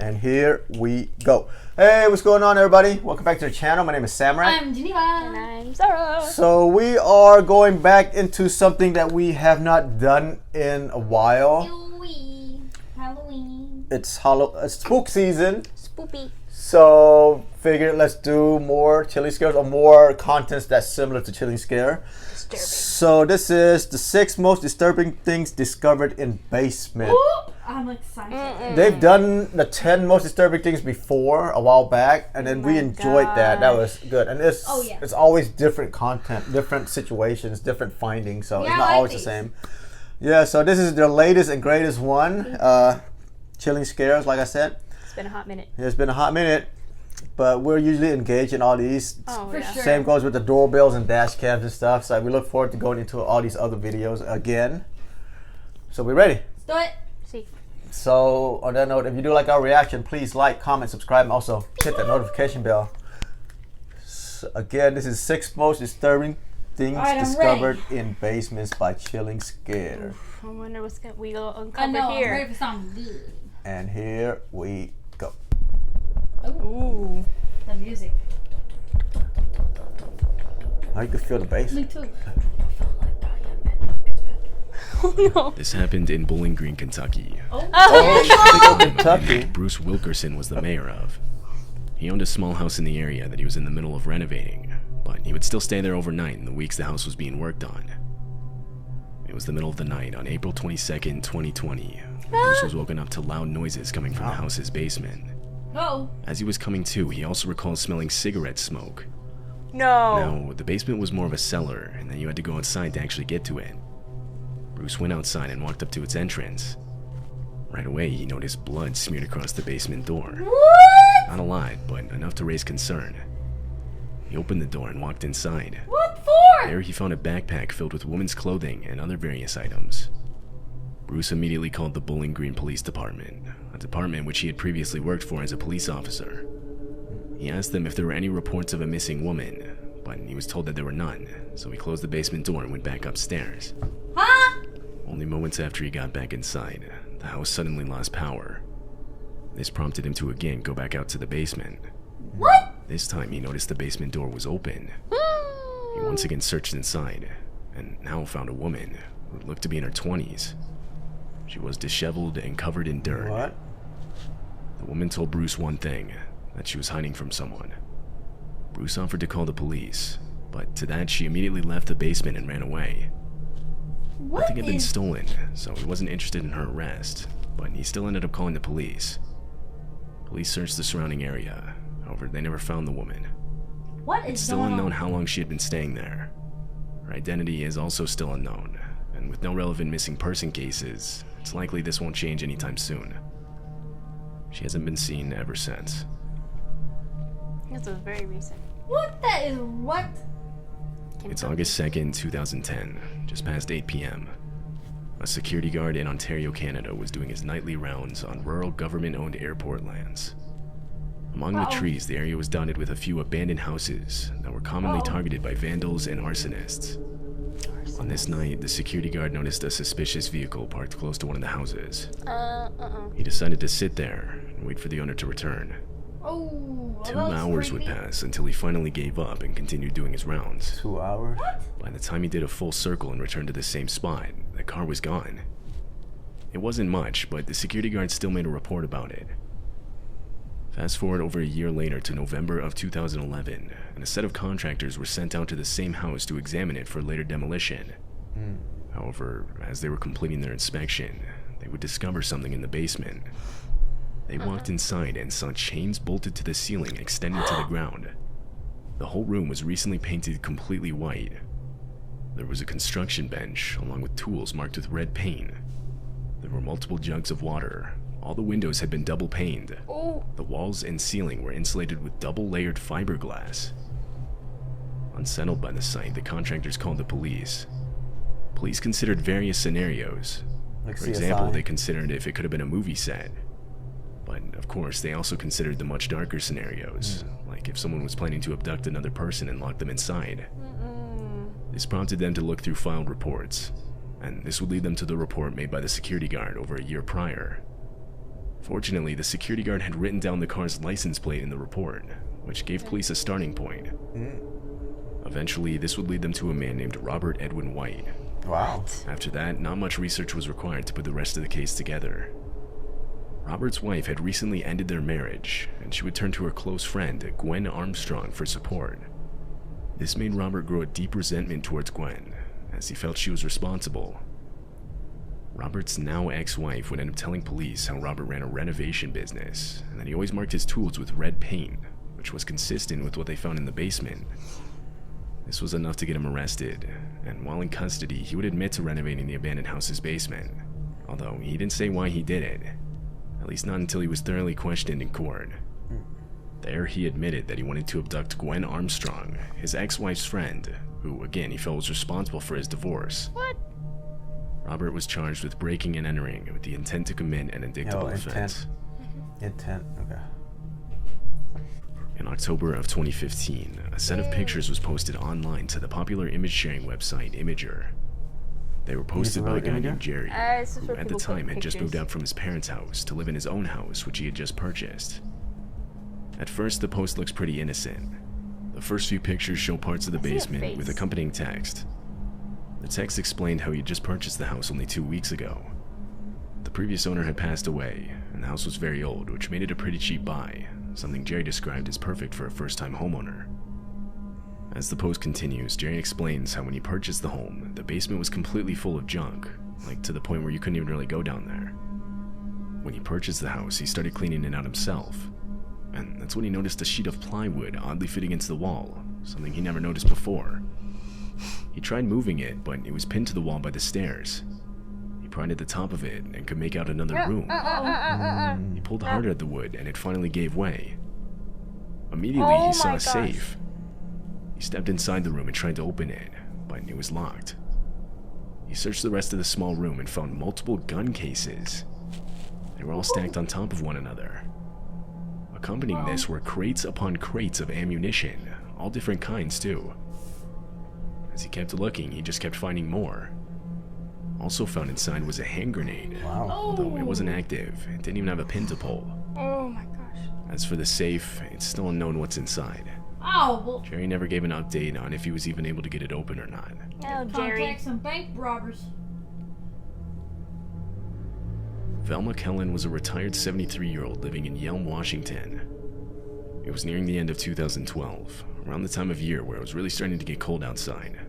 And here we go. Hey, what's going on, everybody? Welcome back to the channel. My name is Samurai. I'm Geneva. And I'm Sarah. So we are going back into something that we have not done in a while. Halloween. It's spook season. Spoopy. So figured let's do more chilling scares or more contents that's similar to chilling scare. Disturbing. So this is the 6 most disturbing things discovered in basement. Ooh, I'm excited. They've done the 10 most disturbing things before a while back, and then we enjoyed that. That was good. And it's it's always different content, different situations, different findings. So it's not always the same. Yeah. So this is the latest and greatest one. Chilling scares, like I said. It's been a hot minute. It's been a hot minute, but we're usually engaged in all these. Oh, For yeah. sure. Same goes with the doorbells and dash cams and stuff. So we look forward to going into all these other videos again. So we're ready. Let's do it. See. So on that note, if you do like our reaction, please like, comment, subscribe, and also hit that notification bell. So again, this is 6 most disturbing things discovered in basements by Chilling Scare. I wonder what's we go I uncover know. I'm here. ready for something good. And here we go. Ooh. The music. Now you can feel the bass. Me too. Oh no. This happened in Bowling Green, Kentucky. Oh, Kentucky. Bruce Wilkerson was the mayor of. He owned a small house in the area that he was in the middle of renovating, but he would still stay there overnight in the weeks the house was being worked on. It was the middle of the night on April 22nd, 2020. Bruce was woken up to loud noises coming from the house's basement. Oh. As he was coming to, he also recalled smelling cigarette smoke. No. Now, the basement was more of a cellar, and then you had to go outside to actually get to it. Bruce went outside and walked up to its entrance. Right away, he noticed blood smeared across the basement door. What? Not a lot, but enough to raise concern. He opened the door and walked inside. What for? There, he found a backpack filled with women's clothing and other various items. Bruce immediately called the Bowling Green Police Department, a department which he had previously worked for as a police officer. He asked them if there were any reports of a missing woman, but he was told that there were none, so he closed the basement door and went back upstairs. Huh? Only moments after he got back inside, the house suddenly lost power. This prompted him to again go back out to the basement. What? This time he noticed the basement door was open. He once again searched inside, and now found a woman who looked to be in her 20s. She was disheveled and covered in dirt. What? The woman told Bruce one thing, that she was hiding from someone. Bruce offered to call the police, but to that she immediately left the basement and ran away. Nothing had been stolen, so he wasn't interested in her arrest, but he still ended up calling the police. Police searched the surrounding area, however they never found the woman. What is It's still going unknown on? how long she had been staying there. Her identity is also still unknown, and with no relevant missing person cases, it's likely this won't change anytime soon. She hasn't been seen ever since. This was very recent. What? That is what? It's August 2nd, 2010, just past 8 p.m. A security guard in Ontario, Canada was doing his nightly rounds on rural government-owned airport lands. Among the trees, the area was dotted with a few abandoned houses that were commonly targeted by vandals and arsonists. On this night, the security guard noticed a suspicious vehicle parked close to one of the houses. He decided to sit there and wait for the owner to return. Oh. 2 hours would pass until he finally gave up and continued doing his rounds. 2 hours? By the time he did a full circle and returned to the same spot, the car was gone. It wasn't much, but the security guard still made a report about it. Fast forward over a year later to November of 2011, and a set of contractors were sent out to the same house to examine it for later demolition. However, as they were completing their inspection, they would discover something in the basement. They walked inside and saw chains bolted to the ceiling extending to the ground. The whole room was recently painted completely white. There was a construction bench, along with tools marked with red paint. There were multiple jugs of water. All the windows had been double paned. The walls and ceiling were insulated with double-layered fiberglass. Unsettled by the sight, the contractors called the police. Police considered various scenarios. Like For example, CSI? they considered if it could have been a movie set. But, of course, they also considered the much darker scenarios, like if someone was planning to abduct another person and lock them inside. This prompted them to look through filed reports, and this would lead them to the report made by the security guard over a year prior. Fortunately, the security guard had written down the car's license plate in the report, which gave police a starting point. Eventually, this would lead them to a man named Robert Edwin White. Wow. After that, not much research was required to put the rest of the case together. Robert's wife had recently ended their marriage, and she would turn to her close friend, Gwen Armstrong, for support. This made Robert grow a deep resentment towards Gwen, as he felt she was responsible. Robert's now ex-wife would end up telling police how Robert ran a renovation business, and that he always marked his tools with red paint, which was consistent with what they found in the basement. This was enough to get him arrested, and while in custody, he would admit to renovating the abandoned house's basement, although he didn't say why he did it, at least not until he was thoroughly questioned in court. There, he admitted that he wanted to abduct Gwen Armstrong, his ex-wife's friend, who, again, he felt was responsible for his divorce. What? Robert was charged with breaking and entering with the intent to commit an indictable offense. Intent, okay. In October of 2015, a set of pictures was posted online to the popular image-sharing website Imager. They were posted by a guy named Jerry, who at the time had just moved out from his parents' house to live in his own house, which he had just purchased. At first, the post looks pretty innocent. The first few pictures show parts of the basement with accompanying text. The text explained how he had just purchased the house only 2 weeks ago. The previous owner had passed away, and the house was very old, which made it a pretty cheap buy, something Jerry described as perfect for a first-time homeowner. As the post continues, Jerry explains how when he purchased the home, the basement was completely full of junk, like to the point where you couldn't even really go down there. When he purchased the house, he started cleaning it out himself, and that's when he noticed a sheet of plywood oddly fit against the wall, something he never noticed before. He tried moving it, but it was pinned to the wall by the stairs. He pried at the top of it and could make out another room. He pulled harder at the wood, and it finally gave way. Immediately, he saw a safe. He stepped inside the room and tried to open it, but it was locked. He searched the rest of the small room and found multiple gun cases. They were all stacked on top of one another. Accompanying this were crates upon crates of ammunition, all different kinds too. As he kept looking, he just kept finding more. Also found inside was a hand grenade. Wow. Although it wasn't active, it didn't even have a pin to pull. Oh my gosh. As for the safe, it's still unknown what's inside. Oh, well. Jerry never gave an update on if he was even able to get it open or not. Oh, Jerry. Contact some bank robbers. Velma Kellen was a retired 73-year-old living in Yelm, Washington. It was nearing the end of 2012, around the time of year where it was really starting to get cold outside.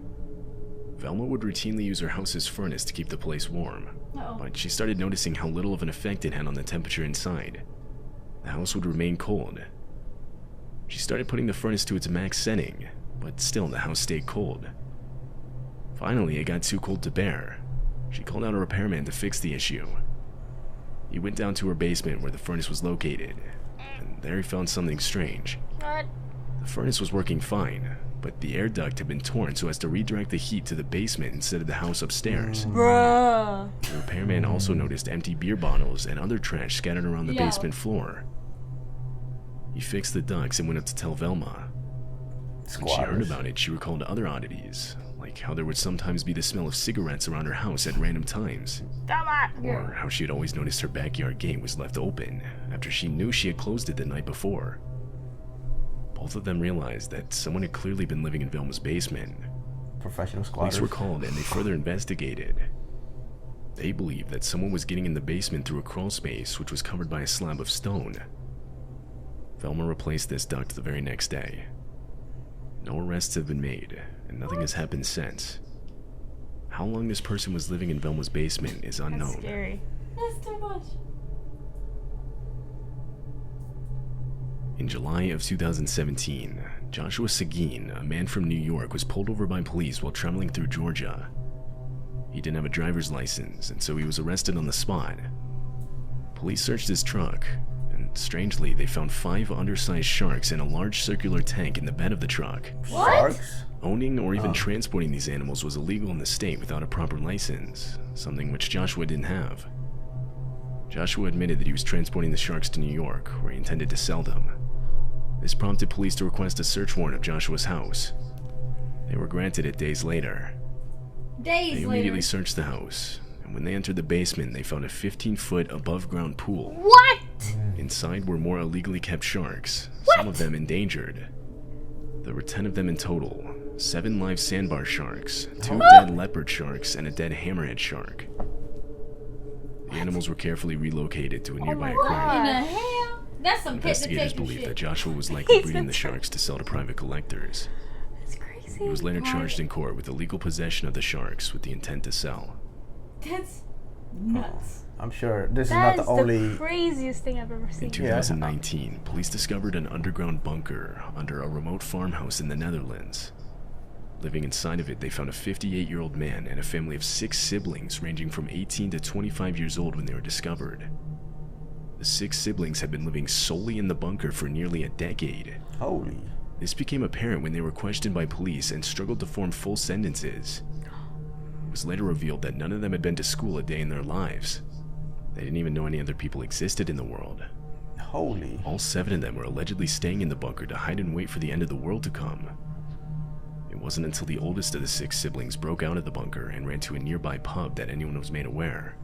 Velma would routinely use her house's furnace to keep the place warm, but she started noticing how little of an effect it had on the temperature inside. The house would remain cold. She started putting the furnace to its max setting, but still the house stayed cold. Finally, it got too cold to bear. She called out a repairman to fix the issue. He went down to her basement where the furnace was located, and there he found something strange. What? The furnace was working fine, but the air duct had been torn so as to redirect the heat to the basement instead of the house upstairs. Bruh. The repairman also noticed empty beer bottles and other trash scattered around the basement floor. He fixed the ducts and went up to tell Velma. When she heard about it, she recalled other oddities, like how there would sometimes be the smell of cigarettes around her house at random times, or how she had always noticed her backyard gate was left open after she knew she had closed it the night before. Both of them realized that someone had clearly been living in Velma's basement. Professional squatters. Police were called and they further investigated. They believed that someone was getting in the basement through a crawl space which was covered by a slab of stone. Velma replaced this duct the very next day. No arrests have been made, and nothing has happened since. How long this person was living in Velma's basement is unknown. That's scary. That's too much. In July of 2017, Joshua Seguin, a man from New York, was pulled over by police while traveling through Georgia. He didn't have a driver's license, and so he was arrested on the spot. Police searched his truck, and strangely, they found 5 undersized sharks in a large circular tank in the bed of the truck. Sharks? Owning or even transporting these animals was illegal in the state without a proper license, something which Joshua didn't have. Joshua admitted that he was transporting the sharks to New York, where he intended to sell them. This prompted police to request a search warrant of Joshua's house. They were granted it days later. They immediately searched the house, and when they entered the basement, they found a 15-foot above-ground pool. What? Inside were more illegally kept sharks, some of them endangered. There were 10 of them in total, 7 live sandbar sharks, 2 dead leopard sharks, and a dead hammerhead shark. The animals were carefully relocated to a nearby What aquarium. in the hell? That's some pit Investigators detective believe that shit. Joshua was likely breeding the sharks to sell to private collectors. That's crazy. He was later charged in court with illegal possession of the sharks with the intent to sell. That's nuts. I'm sure this is That not is the only. the craziest thing I've ever seen. In 2019, police discovered an underground bunker under a remote farmhouse in the Netherlands. Living inside of it, they found a 58-year-old man and a family of 6 siblings ranging from 18 to 25 years old when they were discovered. The 6 siblings had been living solely in the bunker for nearly a decade. Holy. This became apparent when they were questioned by police and struggled to form full sentences. It was later revealed that none of them had been to school a day in their lives. They didn't even know any other people existed in the world. Holy. All 7 of them were allegedly staying in the bunker to hide and wait for the end of the world to come. It wasn't until the oldest of the 6 siblings broke out of the bunker and ran to a nearby pub that anyone was made aware.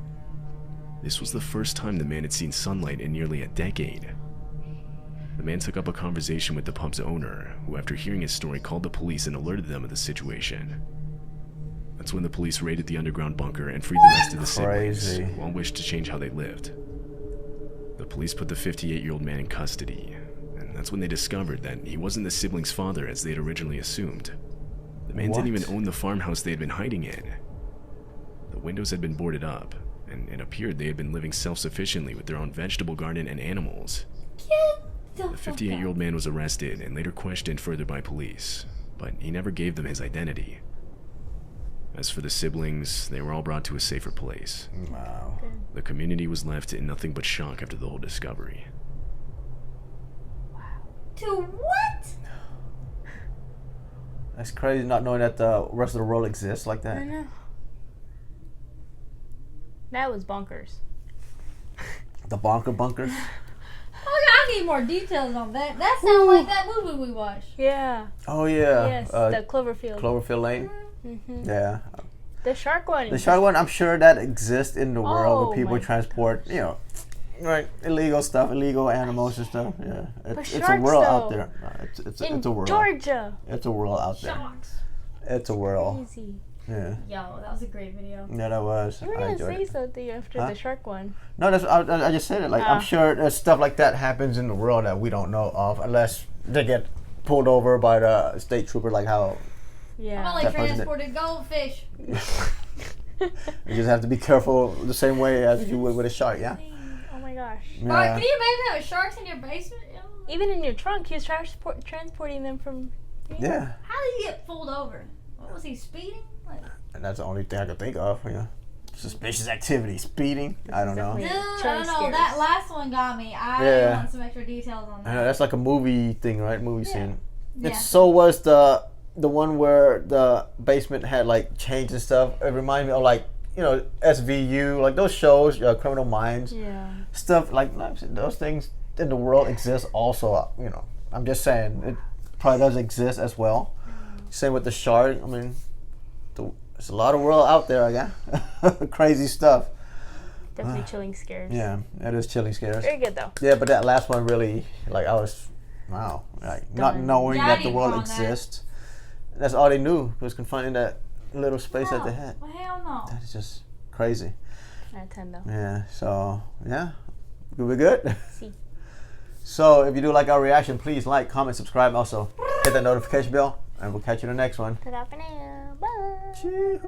This was the first time the man had seen sunlight in nearly a decade. The man took up a conversation with the pub's owner, who after hearing his story called the police and alerted them of the situation. That's when the police raided the underground bunker and freed the rest of the siblings, who all wished to change how they lived. The police put the 58-year-old man in custody, and that's when they discovered that he wasn't the siblings' father as they had originally assumed. The man didn't even own the farmhouse they had been hiding in. The windows had been boarded up, and it appeared they had been living self-sufficiently with their own vegetable garden and animals. The 58-year-old man was arrested and later questioned further by police, but he never gave them his identity. As for the siblings, they were all brought to a safer place. Wow. The community was left in nothing but shock after the whole discovery. To what? That's crazy not knowing that the rest of the world exists like I that. know. That was bonkers. The bunkers. Oh, I need more details on that. That sounds like that movie we watched. Yeah. Oh yeah. Yes, the Cloverfield. Cloverfield Lane. Mm-hmm. Yeah. The shark one. The shark one, I'm sure that exists in the world where people my transport, you know, right, illegal stuff, illegal animals and stuff. Yeah, it's a sharks, world out though. there. No, it's In a world. Georgia. It's a world out there. Sharks. It's a world. Crazy. Yeah. Yo, that was a great video. Yeah, that was. You were I gonna enjoyed say it. something after Huh? the shark one. No, that's I just said it. Like I'm sure there's stuff like that happens in the world that we don't know of, unless they get pulled over by the state trooper, like how. Yeah. I've only That person did. transported goldfish. You just have to be careful the same way as you would with a shark. Yeah. Oh my gosh. Yeah. Alright, can you imagine having sharks in your basement? Even in your trunk, he was transporting them from. Yeah. How did he get pulled over? What was he speeding? Like, And that's the only thing I could think of. Yeah. Suspicious activity, speeding. I don't know. dude, Yeah. I Chilling don't know. scares. That last one got me. I Yeah. want some extra details on I know, that. that's like a movie thing, right? Movie scene. Yeah. So was the one where the basement had like chains and stuff. It reminded me of like, you know, SVU, like those shows, Criminal Minds, Yeah. stuff like those things in the world exist also. You know, I'm just saying it probably does exist as well. Same with the shark. I mean, there's a lot of world out there, I guess. Crazy stuff. Definitely chilling scares. Yeah, that is chilling scares. Very good though. Yeah, but that last one really, like, I was, wow, like not Stunned. knowing Yeah, I that the didn't world know that. exists. That's all they knew, was confined in that little space that they had. Well, hell no. That's just crazy. Out of 10 though. Yeah. So yeah, we're good. See. So if you do like our reaction, please like, comment, subscribe, and also hit that notification bell, and we'll catch you in the next one. Ta-da for now. Bye. Cheers.